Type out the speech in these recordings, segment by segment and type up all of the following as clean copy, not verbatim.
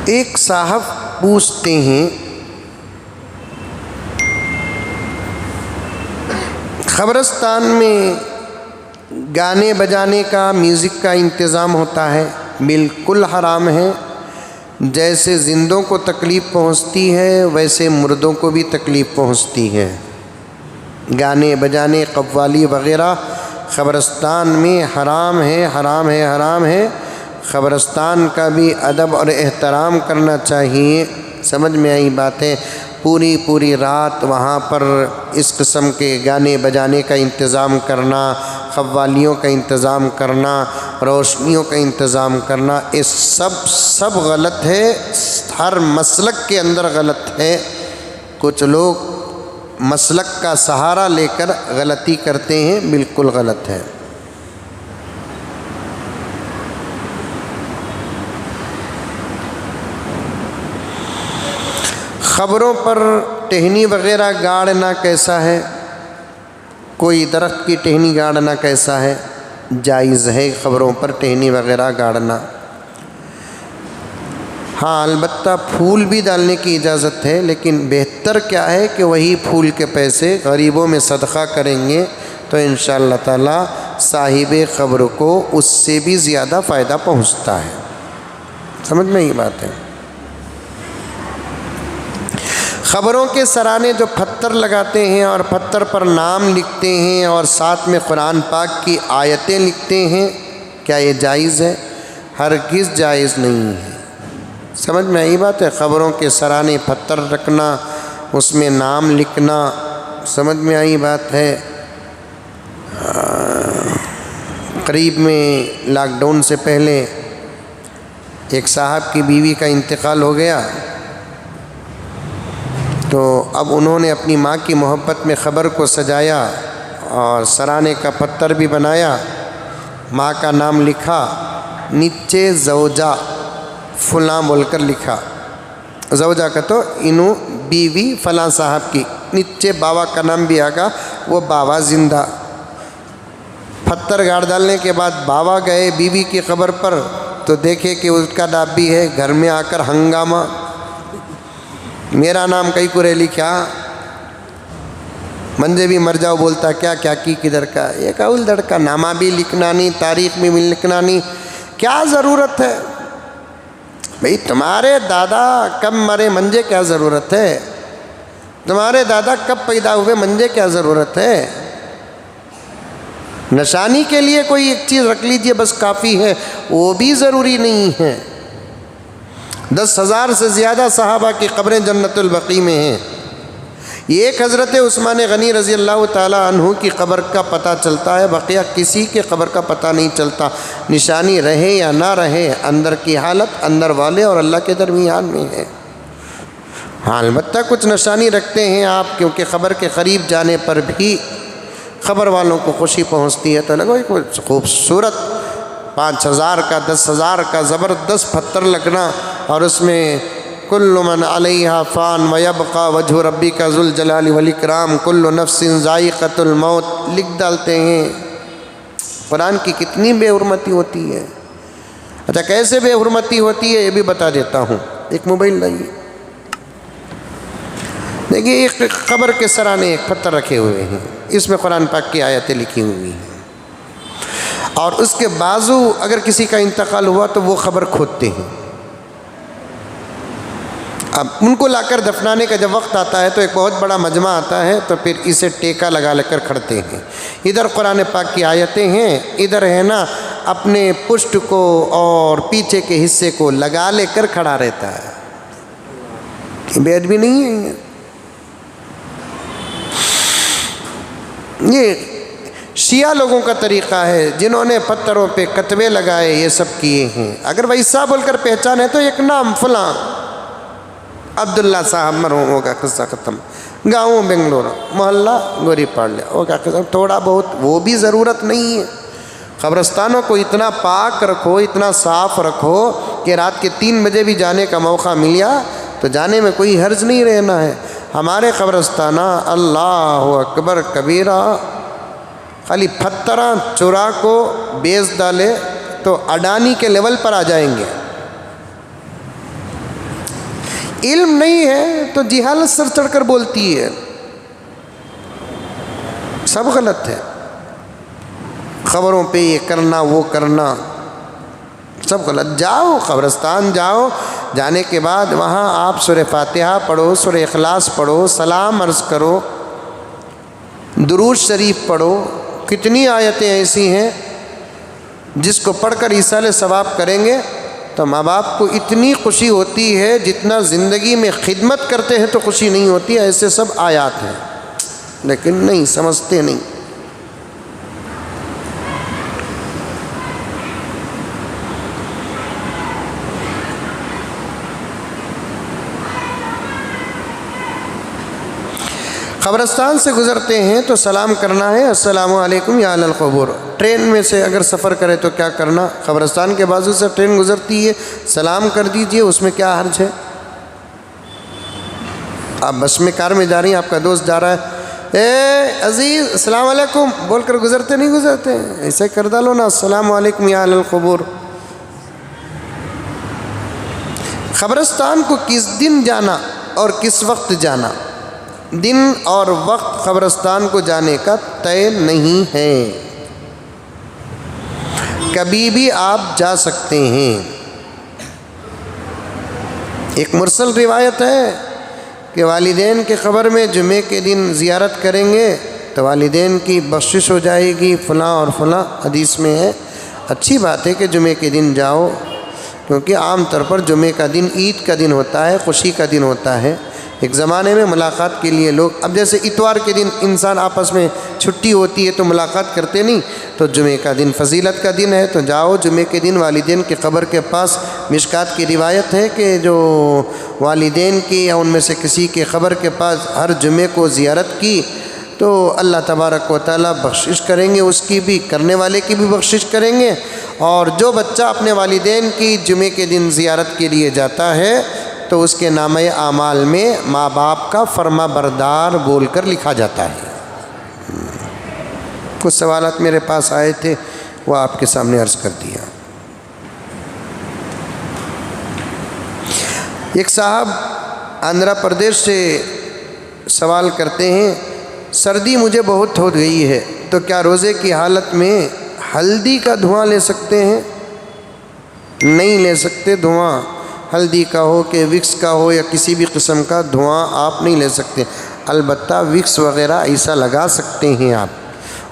ایک صاحب پوچھتے ہیں قبرستان میں گانے بجانے کا، میوزک کا انتظام ہوتا ہے؟ بالکل حرام ہے۔ جیسے زندوں کو تکلیف پہنچتی ہے ویسے مردوں کو بھی تکلیف پہنچتی ہے۔ گانے بجانے، قوالی وغیرہ قبرستان میں حرام ہے، حرام ہے، حرام ہے۔ قبرستان کا بھی ادب اور احترام کرنا چاہیے۔ سمجھ میں آئی باتیں؟ پوری رات وہاں پر اس قسم کے گانے بجانے کا انتظام کرنا، قوالیوں کا انتظام کرنا، روشنیوں کا انتظام کرنا، یہ سب غلط ہے۔ ہر مسلک کے اندر غلط ہے۔ کچھ لوگ مسلک کا سہارا لے کر غلطی کرتے ہیں، بالکل غلط ہے۔ خبروں پر ٹہنی وغیرہ گاڑنا کیسا ہے؟ کوئی درخت کی ٹہنی گاڑنا کیسا ہے؟ جائز ہے خبروں پر ٹہنی وغیرہ گاڑنا۔ ہاں البتہ پھول بھی ڈالنے کی اجازت ہے، لیکن بہتر کیا ہے کہ وہی پھول کے پیسے غریبوں میں صدقہ کریں گے تو انشاءاللہ تعالی صاحب قبر کو اس سے بھی زیادہ فائدہ پہنچتا ہے۔ سمجھ میں یہ بات ہے؟ خبروں کے سرانے جو پتھر لگاتے ہیں اور پتھر پر نام لکھتے ہیں اور ساتھ میں قرآن پاک کی آیتیں لکھتے ہیں، کیا یہ جائز ہے؟ ہرگز جائز نہیں ہے۔ سمجھ میں آئی بات ہے؟ خبروں کے سرانے پتھر رکھنا، اس میں نام لکھنا، سمجھ میں آئی بات ہے؟ قریب میں لاک ڈاؤن سے پہلے ایک صاحب کی بیوی کا انتقال ہو گیا، تو اب انہوں نے اپنی ماں کی محبت میں خبر کو سجایا اور سرانے کا پتھر بھی بنایا، ماں کا نام لکھا، نیچے زوجہ فلاں بول کر لکھا۔ زوجہ کا تو انہوں بیوی فلاں صاحب کی، نیچے بابا کا نام بھی آگا، وہ بابا زندہ۔ پتھر گاڑ ڈالنے کے بعد بابا گئے بیوی کی قبر پر تو دیکھے کہ اس کا نام بھی ہے، گھر میں آ کر ہنگامہ، میرا نام کئی کرے لکھا، منجے بھی مر جاؤ بولتا، کیا کی کدھر کا، یہ کاول دڑ کا نامہ بھی لکھنا نہیں، تاریخ بھی لکھنا نہیں، کیا ضرورت ہے بھئی؟ تمہارے دادا کب مرے، منجے کیا ضرورت ہے؟ تمہارے دادا کب پیدا ہوئے، منجے کیا ضرورت ہے؟ نشانی کے لیے کوئی ایک چیز رکھ لیجئے بس کافی ہے، وہ بھی ضروری نہیں ہے۔ 10,000 سے زیادہ صحابہ کی قبریں جنت البقیع میں ہیں۔ ایک حضرت عثمان غنی رضی اللہ تعالی عنہ کی قبر کا پتہ چلتا ہے، بقیہ کسی کے قبر کا پتہ نہیں چلتا۔ نشانی رہے یا نہ رہے، اندر کی حالت اندر والے اور اللہ کے درمیان میں ہے۔ ہاں البتہ کچھ نشانی رکھتے ہیں آپ، کیونکہ قبر کے قریب جانے پر بھی قبر والوں کو خوشی پہنچتی ہے، تو لگو کوئی خوبصورت 5,000 کا 10,000 کا زبردست پتھر لگنا اور اس میں کل من علیہا فان ویبقى وجہ ربک ذو الجلال والاکرام کل نفس ذائقۃ الموت لکھ ڈالتے ہیں۔ قرآن کی کتنی بے حرمتی ہوتی ہے۔ اچھا کیسے بے حرمتی ہوتی ہے یہ بھی بتا دیتا ہوں۔ ایک موبائل لائیے، دیکھیے ایک قبر کے سرانے ایک پتھر رکھے ہوئے ہیں، اس میں قرآن پاک کی آیتیں لکھی ہوئی ہیں، اور اس کے بازو اگر کسی کا انتقال ہوا تو وہ قبر کھودتے ہیں۔ اب ان کو لا کر دفنانے کا جب وقت آتا ہے تو ایک بہت بڑا مجمع آتا ہے، تو پھر اسے ٹیکا لگا کر کھڑتے ہیں۔ ادھر قرآن پاک کی آیتیں ہیں، ادھر ہے نا اپنے پشت کو اور پیچھے کے حصے کو لگا لے کر کھڑا رہتا ہے۔ بے ادبی نہیں ہے یہ شیعہ لوگوں کا طریقہ ہے، جنہوں نے پتھروں پہ کتبے لگائے، یہ سب کیے ہیں۔ اگر ویسا بول کر پہچان ہے تو ایک نام فلاں عبداللہ صاحب مرحوم ہوگا، قصہ ختم۔ گاؤں بنگلور، محلہ گوری پاڑیا ہوگا قصہ، تھوڑا بہت وہ بھی ضرورت نہیں ہے۔ قبرستانوں کو اتنا پاک رکھو، اتنا صاف رکھو کہ رات کے 3 بجے بھی جانے کا موقع ملیا تو جانے میں کوئی حرج نہیں رہنا ہے۔ ہمارے قبرستانہ اللہ اکبر کبیرہ، خالی پتھراں چرا کو بیچ ڈالے تو اڈانی کے لیول پر آ جائیں گے۔ علم نہیں ہے تو جہالت سر چڑھ کر بولتی ہے، سب غلط ہے، خبروں پہ یہ کرنا وہ کرنا سب غلط۔ جاؤ قبرستان جاؤ، جانے کے بعد وہاں آپ سورہ فاتحہ پڑھو، سورہ اخلاص پڑھو، سلام عرض کرو، درود شریف پڑھو۔ کتنی آیتیں ایسی ہیں جس کو پڑھ کر ایصال ثواب کریں گے تو ماں باپ کو اتنی خوشی ہوتی ہے جتنا زندگی میں خدمت کرتے ہیں تو خوشی نہیں ہوتی۔ ایسے سب آیات ہیں لیکن نہیں سمجھتے نہیں۔ قبرستان سے گزرتے ہیں تو سلام کرنا ہے، السلام علیکم یا اہل القبور۔ ٹرین میں سے اگر سفر کرے تو کیا کرنا؟ قبرستان کے بازو سے ٹرین گزرتی ہے، سلام کر دیجئے، اس میں کیا حرج ہے؟ آپ بس میں کار میں جا رہی ہیں، آپ کا دوست جا رہا ہے، اے عزیز السلام علیکم بول کر گزرتے نہیں گزرتے؟ ایسے کر ڈالو نا، السلام علیکم یا اہل القبور۔ قبرستان کو کس دن جانا اور کس وقت جانا، دن اور وقت قبرستان کو جانے کا طے نہیں ہے، کبھی بھی آپ جا سکتے ہیں۔ ایک مرسل روایت ہے کہ والدین کے قبر میں جمعے کے دن زیارت کریں گے تو والدین کی بخشش ہو جائے گی، فلاں اور فلاں حدیث میں ہے۔ اچھی بات ہے کہ جمعے کے دن جاؤ، کیونکہ عام طور پر جمعے کا دن عید کا دن ہوتا ہے، خوشی کا دن ہوتا ہے۔ ایک زمانے میں ملاقات کے لیے لوگ، اب جیسے اتوار کے دن انسان آپس میں چھٹی ہوتی ہے تو ملاقات کرتے نہیں، تو جمعے کا دن فضیلت کا دن ہے، تو جاؤ جمعے کے دن والدین کی قبر کے پاس۔ مشکات کی روایت ہے کہ جو والدین کی یا ان میں سے کسی کے قبر کے پاس ہر جمعے کو زیارت کی تو اللہ تبارک و تعالیٰ بخشش کریں گے، اس کی بھی، کرنے والے کی بھی بخشش کریں گے۔ اور جو بچہ اپنے والدین کی جمعے کے دن زیارت کے لیے جاتا ہے تو اس کے نامہ اعمال میں ماں باپ کا فرما بردار بول کر لکھا جاتا ہے۔ کچھ سوالات میرے پاس آئے تھے، وہ آپ کے سامنے عرض کر دیا۔ ایک صاحب آندھرا پردیش سے سوال کرتے ہیں، سردی مجھے بہت ہو گئی ہے تو کیا روزے کی حالت میں ہلدی کا دھواں لے سکتے ہیں؟ نہیں لے سکتے، دھواں ہلدی کا ہو کہ وکس کا ہو یا کسی بھی قسم کا دھواں آپ نہیں لے سکتے۔ البتہ وکس وغیرہ ایسا لگا سکتے ہیں آپ،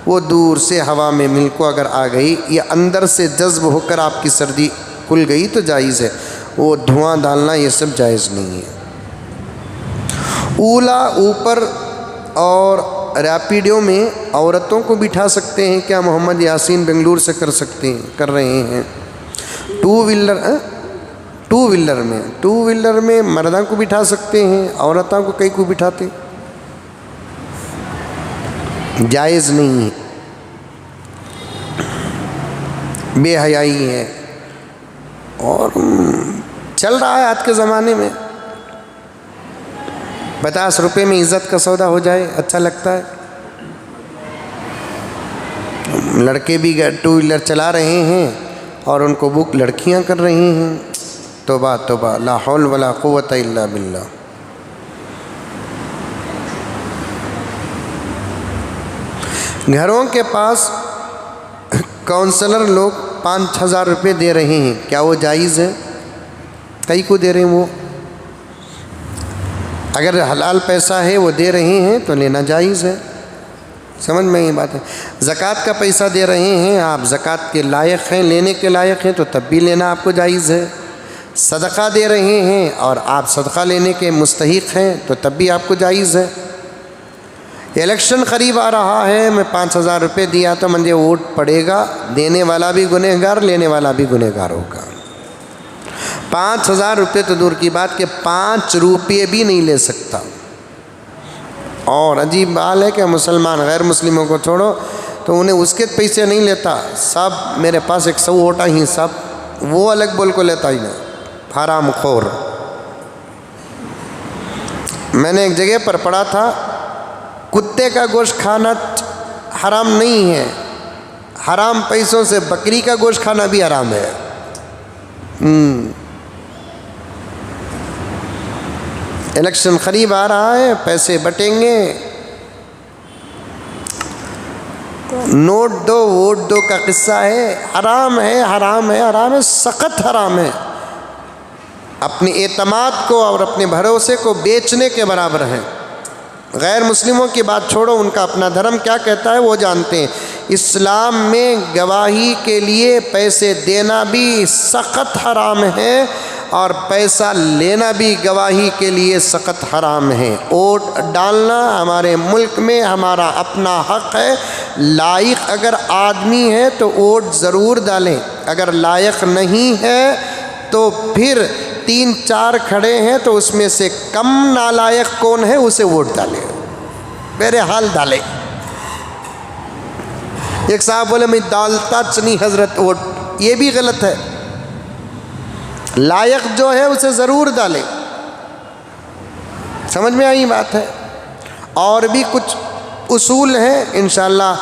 وہ دور سے ہوا میں مل کو اگر آ گئی یا اندر سے جذب ہو کر آپ کی سردی کھل گئی تو جائز ہے، وہ دھواں ڈالنا یہ سب جائز نہیں ہے۔ اولا اوپر اور ریپیڈو میں عورتوں کو بٹھا سکتے ہیں کیا؟ محمد یاسین بنگلور سے کر رہے ہیں۔ ٹو ویلر میں مردوں کو بٹھا سکتے ہیں، عورتوں کو کئی کو بٹھاتے، جائز نہیں ہے، بے حیائی ہے، اور چل رہا ہے آج کے زمانے میں 50 روپے میں عزت کا سودا ہو جائے، اچھا لگتا ہے۔ لڑکے بھی ٹو ویلر چلا رہے ہیں اور ان کو بک لڑکیاں کر رہی ہیں۔ توبہ توبہ، لا حول ولا قوت الا باللہ۔ گھروں کے پاس کونسلر لوگ 5,000 روپے دے رہے ہیں، کیا وہ جائز ہے؟ کئی کو دے رہے ہیں، وہ اگر حلال پیسہ ہے وہ دے رہے ہیں تو لینا جائز ہے۔ سمجھ میں یہ بات ہے۔ زکوٰۃ کا پیسہ دے رہے ہیں، آپ زکوٰۃ کے لائق ہیں، لینے کے لائق ہیں تو تب بھی لینا آپ کو جائز ہے۔ صدقہ دے رہے ہیں اور آپ صدقہ لینے کے مستحق ہیں تو تب بھی آپ کو جائز ہے۔ الیکشن قریب آ رہا ہے، میں 5,000 روپے دیا تو مجھے ووٹ پڑے گا، دینے والا بھی گنہگار، لینے والا بھی گنہگار ہوگا۔ 5,000 روپے تو دور کی بات کہ 5 روپے بھی نہیں لے سکتا۔ اور عجیب حال ہے کہ مسلمان غیر مسلموں کو چھوڑو تو انہیں اس کے پیسے نہیں لیتا، سب میرے پاس 100 ووٹا ہی سب، وہ الگ بول کو لیتا ہی نہیں، حرام خور۔ میں نے ایک جگہ پر پڑھا تھا، کتے کا گوشت کھانا حرام نہیں ہے، حرام پیسوں سے بکری کا گوشت کھانا بھی حرام ہے۔ الیکشن قریب آ رہا ہے، پیسے بٹیں گے، نوٹ دو ووٹ دو کا قصہ ہے، حرام ہے حرام ہے حرام ہے، سخت حرام ہے، اپنے اعتماد کو اور اپنے بھروسے کو بیچنے کے برابر ہے۔ غیر مسلموں کی بات چھوڑو، ان کا اپنا دھرم کیا کہتا ہے وہ جانتے ہیں۔ اسلام میں گواہی کے لیے پیسے دینا بھی سخت حرام ہے اور پیسہ لینا بھی گواہی کے لیے سخت حرام ہے۔ ووٹ ڈالنا ہمارے ملک میں ہمارا اپنا حق ہے، لائق اگر آدمی ہے تو ووٹ ضرور ڈالیں، اگر لائق نہیں ہے تو پھر 3-4 کھڑے ہیں تو اس میں سے کم نالائق کون ہے اسے ووٹ ڈالیں، بہرحال ڈالیں۔ ایک صاحب بولے میں ڈالتا چنی حضرت ووٹ، یہ بھی غلط ہے، لائق جو ہے اسے ضرور ڈالیں۔ سمجھ میں آئی بات ہے؟ اور بھی کچھ اصول ہیں، انشاءاللہ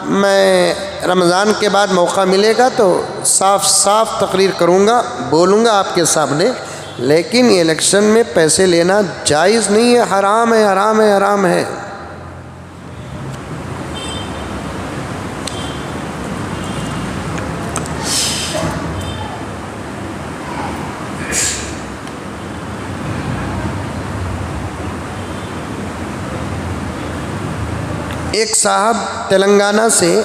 میں رمضان کے بعد موقع ملے گا تو صاف صاف تقریر کروں گا، بولوں گا آپ کے سامنے، لیکن یہ الیکشن میں پیسے لینا جائز نہیں ہے، حرام ہے حرام ہے حرام ہے۔ ایک صاحب تلنگانہ سے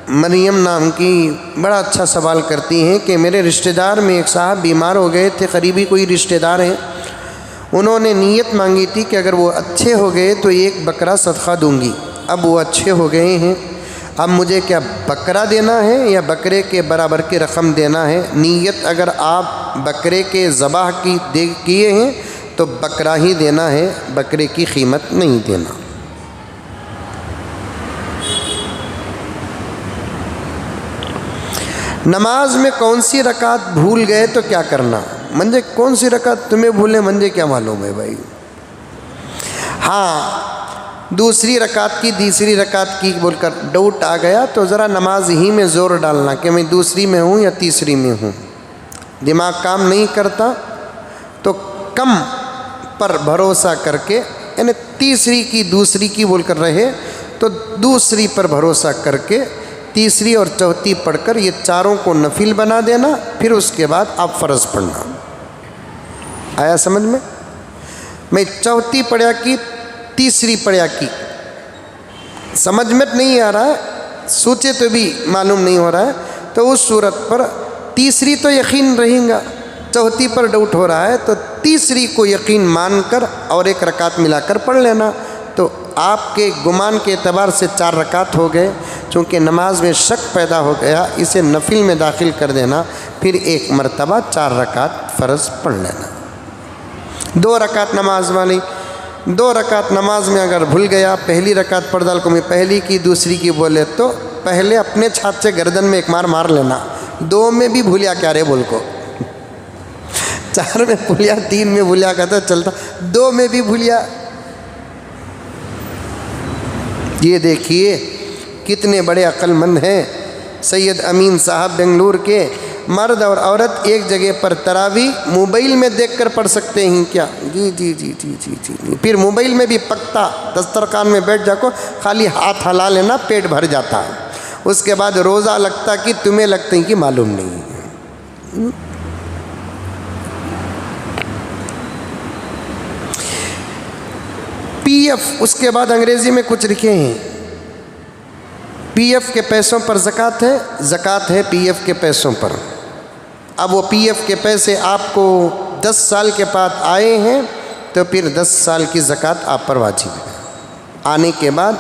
مریم نام کی بڑا اچھا سوال کرتی ہیں کہ میرے رشتہ دار میں ایک صاحب بیمار ہو گئے تھے، قریبی کوئی رشتہ دار ہیں، انہوں نے نیت مانگی تھی کہ اگر وہ اچھے ہو گئے تو 1 بکرا صدقہ دوں گی، اب وہ اچھے ہو گئے ہیں، اب مجھے کیا بکرا دینا ہے یا بکرے کے برابر کی رقم دینا ہے؟ نیت اگر آپ بکرے کے ذبح کیے ہیں تو بکرا ہی دینا ہے، بکرے کی قیمت نہیں دینا۔ نماز میں کون سی رکعت بھول گئے تو کیا کرنا؟ منجے کون سی رکعت تمہیں بھولے منجے کیا معلوم ہے بھائی؟ ہاں، دوسری رکعت کی تیسری رکعت کی بول کر ڈاؤٹ آ گیا تو ذرا نماز ہی میں زور ڈالنا کہ میں دوسری میں ہوں یا تیسری میں ہوں۔ دماغ کام نہیں کرتا تو کم پر بھروسہ کر کے، یعنی تیسری کی دوسری کی بول کر رہے تو دوسری پر بھروسہ کر کے تیسری اور چوتھی پڑھ کر یہ چاروں کو نفل بنا دینا، پھر اس کے بعد آپ فرض پڑھنا۔ آیا سمجھ میں چوتھی پڑھیا کی تیسری پڑھیا کی، سمجھ میں نہیں آ رہا ہے، سوچے تو بھی معلوم نہیں ہو رہا ہے، تو اس صورت پر تیسری تو یقین رہیں گا، چوتھی پر ڈاؤٹ ہو رہا ہے تو تیسری کو یقین مان کر اور 1 رکعت ملا کر پڑھ لینا، تو آپ کے گمان کے اعتبار سے 4 رکعت ہو گئے۔ چونکہ نماز میں شک پیدا ہو گیا، اسے نفل میں داخل کر دینا، پھر 1 مرتبہ 4 رکعت فرض پڑھ لینا۔ 2 رکعت نماز والی، 2 رکعت نماز میں اگر بھول گیا، پہلی رکعت پڑھ ڈال کو میں پہلی کی دوسری کی بولے تو پہلے اپنے چھات سے گردن میں 1 مار لینا، 2 میں بھی بھولیا کیا رے بول کو، 4 میں بھولیا، 3 میں بھولیا کہتا چلتا، 2 میں بھی بھولیا۔ یہ دیکھیے کتنے بڑے عقل مند ہیں سید امین صاحب بنگلور کے، مرد اور عورت ایک جگہ پر تراویح موبائل میں دیکھ کر پڑھ سکتے ہیں کیا؟ جی جی جی جی جی جی، پھر موبائل میں بھی پکتا دسترخوان میں بیٹھ جا کو خالی ہاتھ ہلا لینا، پیٹ بھر جاتا ہے، اس کے بعد روزہ لگتا کہ تمہیں لگتے ہیں کہ معلوم نہیں ہے۔ پی ایف، اس کے بعد انگریزی میں کچھ لکھے ہیں، پی ایف کے پیسوں پر زکوٰۃ ہے، زکوٰۃ ہے پی ایف کے پیسوں پر۔ اب وہ پی ایف کے پیسے آپ کو 10 سال کے بعد آئے ہیں تو پھر 10 سال کی زکوٰۃ آپ پر واجب ہے، آنے کے بعد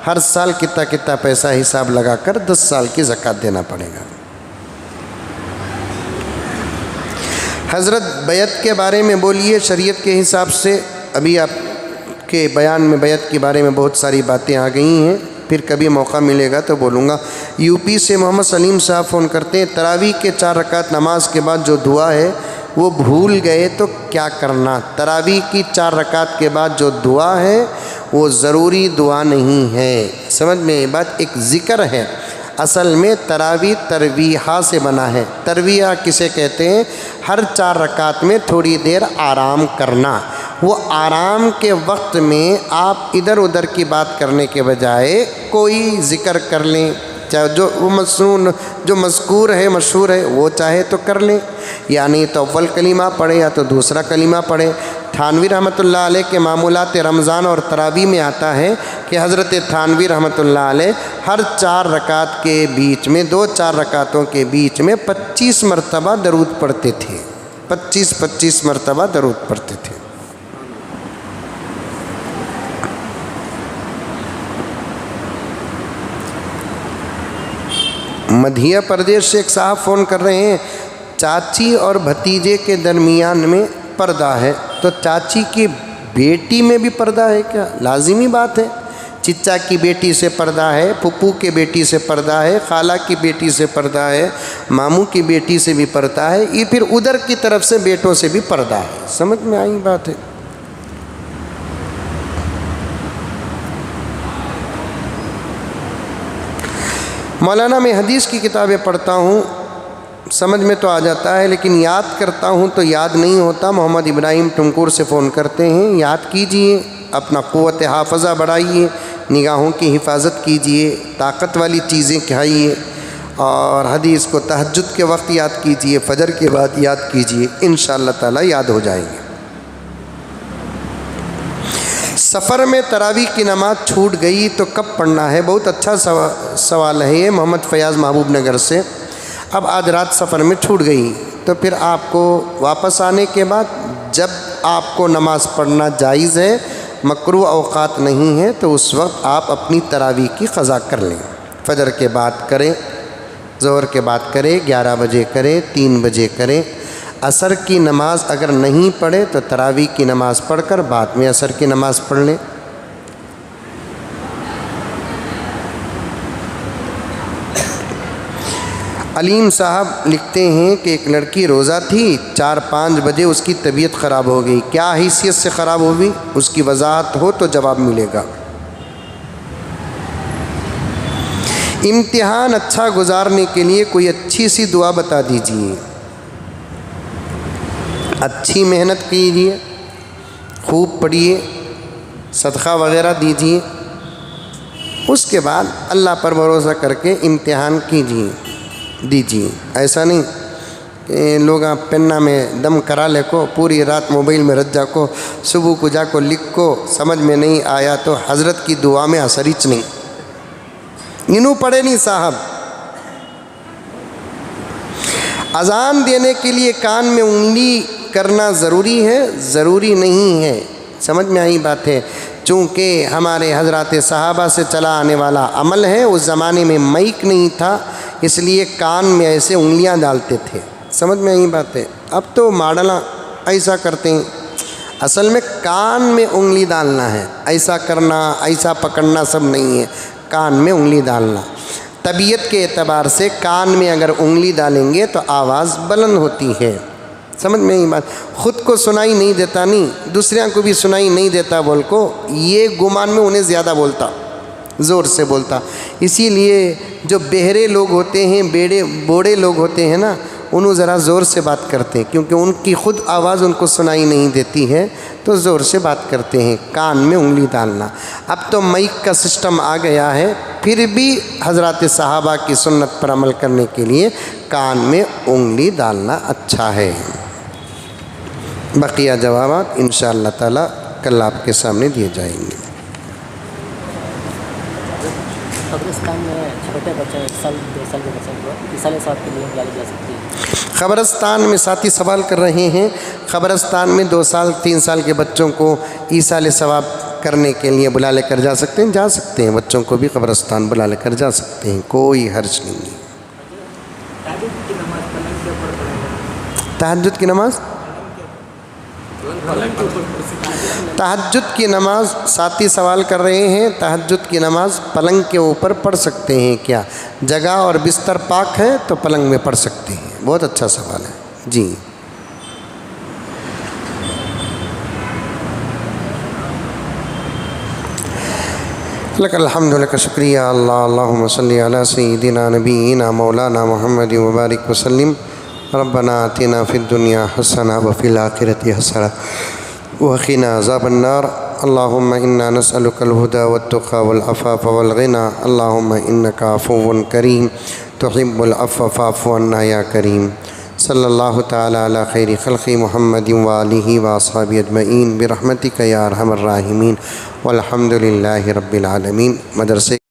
ہر سال کتنا پیسہ حساب لگا کر 10 سال کی زکوٰۃ دینا پڑے گا۔ حضرت بیعت کے بارے میں بولیے شریعت کے حساب سے، ابھی آپ کے بیان میں بیعت کے بارے میں بہت ساری باتیں آ گئی ہیں، پھر کبھی موقع ملے گا تو بولوں گا۔ یو پی سے محمد سلیم صاحب فون کرتے ہیں، تراویح کے 4 رکعت نماز کے بعد جو دعا ہے وہ بھول گئے تو کیا کرنا؟ تراویح کی 4 رکعت کے بعد جو دعا ہے وہ ضروری دعا نہیں ہے، سمجھ میں یہ بات، ایک ذکر ہے۔ اصل میں تراویح ترویحہ سے بنا ہے، ترویحہ کسے کہتے ہیں؟ ہر 4 رکعت میں تھوڑی دیر آرام کرنا، وہ آرام کے وقت میں آپ ادھر ادھر کی بات کرنے کے بجائے کوئی ذکر کر لیں، چاہے جو وہ مسنون جو مذکور ہے مشہور ہے وہ چاہے تو کر لیں، یعنی تو اول کلمہ پڑھے یا تو دوسرا کلمہ پڑھے۔ تھانوی رحمۃ اللہ علیہ کے معمولات رمضان اور تراویح میں آتا ہے کہ حضرت تھانوی رحمۃ اللہ علیہ ہر 4 رکعت کے بیچ میں 2-4 رکعتوں کے بیچ میں 25 مرتبہ درود پڑھتے تھے، 25 مرتبہ درود پڑھتے تھے۔ مدھیہ پردیش سے ایک صاحب فون کر رہے ہیں، چاچی اور بھتیجے کے درمیان میں پردہ ہے، تو چاچی کی بیٹی میں بھی پردہ ہے کیا؟ لازمی بات ہے، چچا کی بیٹی سے پردہ ہے، پھپھو کی بیٹی سے پردہ ہے، خالہ کی بیٹی سے پردہ ہے، ماموں کی بیٹی سے بھی پردہ ہے، یہ پھر ادھر کی طرف سے بیٹوں سے بھی پردہ ہے۔ سمجھ میں آئی بات ہے؟ مولانا میں حدیث کی کتابیں پڑھتا ہوں، سمجھ میں تو آ جاتا ہے لیکن یاد کرتا ہوں تو یاد نہیں ہوتا۔ محمد ابراہیم ٹنکور سے فون کرتے ہیں، یاد کیجئے، اپنا قوت حافظہ بڑھائیے، نگاہوں کی حفاظت کیجئے، طاقت والی چیزیں کھائیے، اور حدیث کو تہجد کے وقت یاد کیجئے، فجر کے بعد یاد کیجئے، انشاءاللہ تعالی یاد ہو جائیں گے۔ سفر میں تراویح کی نماز چھوٹ گئی تو کب پڑھنا ہے؟ بہت اچھا سوال ہے یہ، محمد فیاض محبوب نگر سے۔ اب آج رات سفر میں چھوٹ گئی تو پھر آپ کو واپس آنے کے بعد جب آپ کو نماز پڑھنا جائز ہے، مکروہ اوقات نہیں ہے، تو اس وقت آپ اپنی تراویح کی قضا کر لیں۔ فجر کے بعد کریں، ظہر کے بعد کریں، 11 بجے کریں، 3 بجے کریں۔ عصر کی نماز اگر نہیں پڑھے تو تراویح کی نماز پڑھ کر بعد میں عصر کی نماز پڑھ لیں۔ علیم صاحب لکھتے ہیں کہ ایک لڑکی روزہ تھی، 4-5 بجے اس کی طبیعت خراب ہو گئی، کیا حیثیت سے خراب ہوگی؟ اس کی وضاحت ہو تو جواب ملے گا۔ امتحان اچھا گزارنے کے لیے کوئی اچھی سی دعا بتا دیجیے۔ اچھی محنت کیجیے، خوب پڑھیے، صدقہ وغیرہ دیجیے، اس کے بعد اللہ پر بھروسہ کر کے امتحان دیجیے۔ ایسا نہیں کہ لوگ پنہ میں دم کرا لے کو، پوری رات موبائل میں رج جا کو، صبح کو جا کو لکھ کو، سمجھ میں نہیں آیا تو حضرت کی دعا میں اثر ہچ نہیں، انہوں پڑھے نہیں صاحب۔ اذان دینے کے لیے کان میں انگلی کرنا ضروری ہے؟ ضروری نہیں ہے، سمجھ میں آئی بات ہے، چونکہ ہمارے حضرات صحابہ سے چلا آنے والا عمل ہے، اس زمانے میں مائک نہیں تھا، اس لیے کان میں ایسے انگلیاں ڈالتے تھے، سمجھ میں آئی بات ہے۔ اب تو ماڈلاں ایسا کرتے ہیں، اصل میں کان میں انگلی ڈالنا ہے، ایسا کرنا ایسا پکڑنا سب نہیں ہے، کان میں انگلی ڈالنا۔ طبیعت کے اعتبار سے کان میں اگر انگلی ڈالیں گے تو آواز بلند ہوتی ہے، سمجھ میں یہ بات، خود کو سنائی نہیں دیتا، نہیں دوسروں کو بھی سنائی نہیں دیتا بول کو، یہ گمان میں انہیں زیادہ بولتا، زور سے بولتا۔ اسی لیے جو بہرے لوگ ہوتے ہیں، بوڑھے لوگ ہوتے ہیں نا، انہوں ذرا زور سے بات کرتے ہیں، کیونکہ ان کی خود آواز ان کو سنائی نہیں دیتی ہے، تو زور سے بات کرتے ہیں، کان میں انگلی ڈالنا۔ اب تو مائک کا سسٹم آ گیا ہے، پھر بھی حضرات صحابہ کی سنت پر عمل کرنے کے لیے کان میں انگلی ڈالنا اچھا ہے۔ بقیہ جوابات انشاءاللہ تعالی کل آپ کے سامنے دیے جائیں گے۔ قبرستان میں چھوٹے بچے 1 سال 2 سال کے بچے کو ایصال ثواب کے لیے بلائی جا سکتی ہے؟ قبرستان میں ساتھی سوال کر رہے ہیں، قبرستان میں 2 سال 3 سال کے بچوں کو ایصال ثواب کرنے کے لیے بلا لے کر جا سکتے ہیں؟ جا سکتے ہیں، بچوں کو بھی قبرستان بلا لے کر جا سکتے ہیں، کوئی حرج نہیں ہے۔ تہجد کی نماز تہجد کی نماز ساتھی سوال کر رہے ہیں، تہجد کی نماز پلنگ کے اوپر پڑھ سکتے ہیں کیا؟ جگہ اور بستر پاک ہے تو پلنگ میں پڑھ سکتے ہیں، بہت اچھا سوال ہے جی۔ لک الحمد لک شکریہ اللہ، اللہم صلی علی سیدنا نبینا مولانا محمد وبارک وسلم۔ ربنا آتنا فی الدنیا حسنہ وفی الآخرۃ حسنہ وقنا عذاب النار اللهم إنا نسألك الهدى والتقى والعفاف والغنى اللهم إنك عفو كريم تحب العفو فاعف عنا يا كريم صلی اللہ تعالی علی خیر خلق محمد وآلہ وأصحابہ اجمعین برحمتک یا ارحم الراحمین والحمد للہ رب العالمین۔ مدرسے